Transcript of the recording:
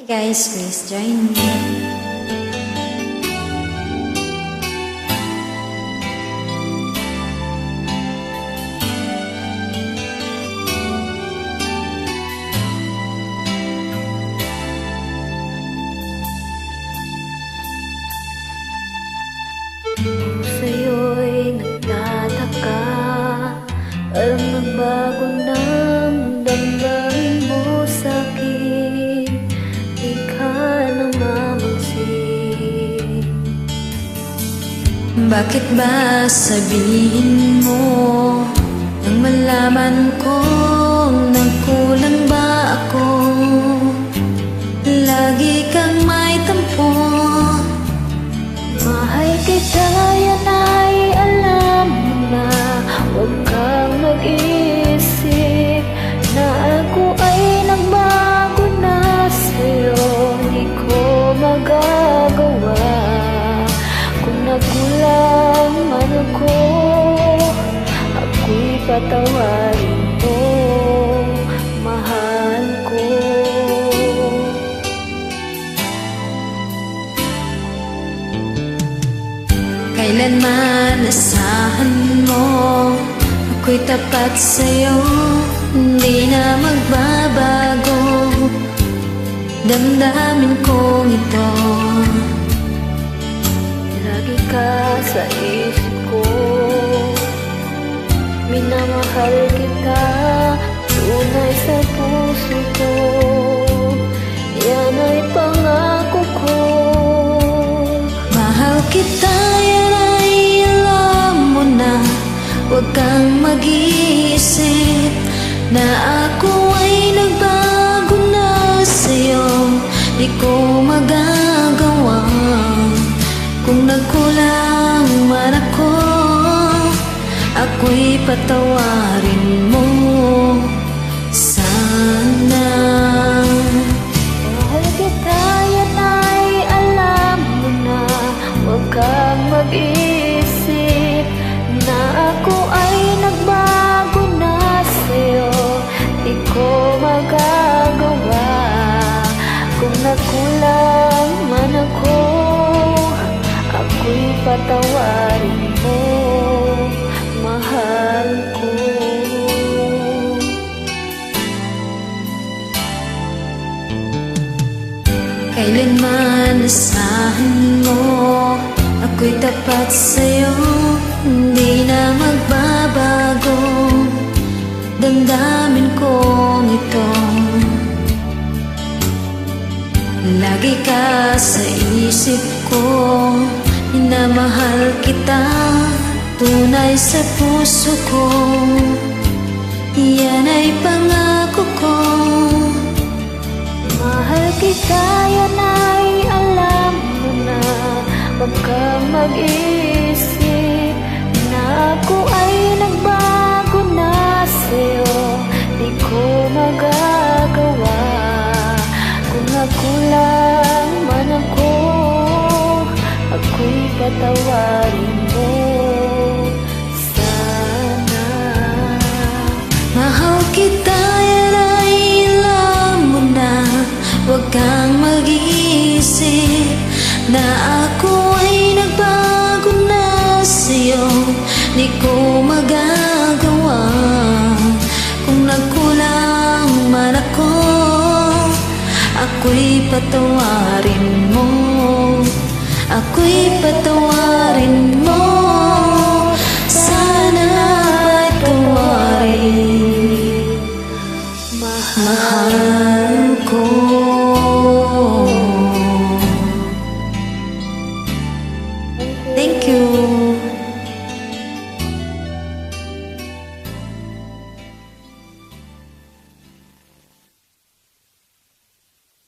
Guys, please join me. Sa'yo'y nagtataka, parang nagbago ng damdamin mo sa'kin, di ka namamansin. Bakit ba sabihin mo nang malaman ko nagkulang ba ako? Lagi kang may tampo. Mahal kita, yan ay alam mo na. Huwag kang mag-iisip na ako ay nagbago na sa'yo. Di ko magagawa. Kung nagkulang man ako, ako'y patawarin mo, mahal ko. Kailanman asahan mo ako'y tapat sa'yo, hindi na magbabago damdamin kong ito. Lagi ka sa isip ko, minamahal kita, tunay sa puso ko. Yan ay pangako ko. Mahal kita, yan ay alam mo na. Huwag kang mag-iisip na ako ay nagbago na sa'yo. Di ko magagawa. Kung nagkulang man ako, ako'y patawarin mo sana. Mahal kita, yan ay alam mo na. Huwag kang mag-isip na ako ay nagbago na sa'yo. Di ko magagawa. Kung nagkulang man ako, ako'y patawarin mo, mahal ko. Kailanman asahan mo ako'y tapat sa'yo, hindi na magbabago damdamin kong ito. Lagi ka sa isip ko, minamahal kita, tunay sa puso ko. Yan ay pangako ko. Mahal kita, yan ay alam mo na. Huwag kang mag-isip na ako ay nagbago na sa'yo. Di ko magagawa. Kung nagkulang man ako, ako'y patawarin mo sana. Mahal kita, yan ay alam mo na. Huwag kang mag-iisip na ako ay nagbago na sa'yo. Di ko magagawa. Kung nagkulang man ako, ako'y patawarin mo. Ako'y patawarin mo.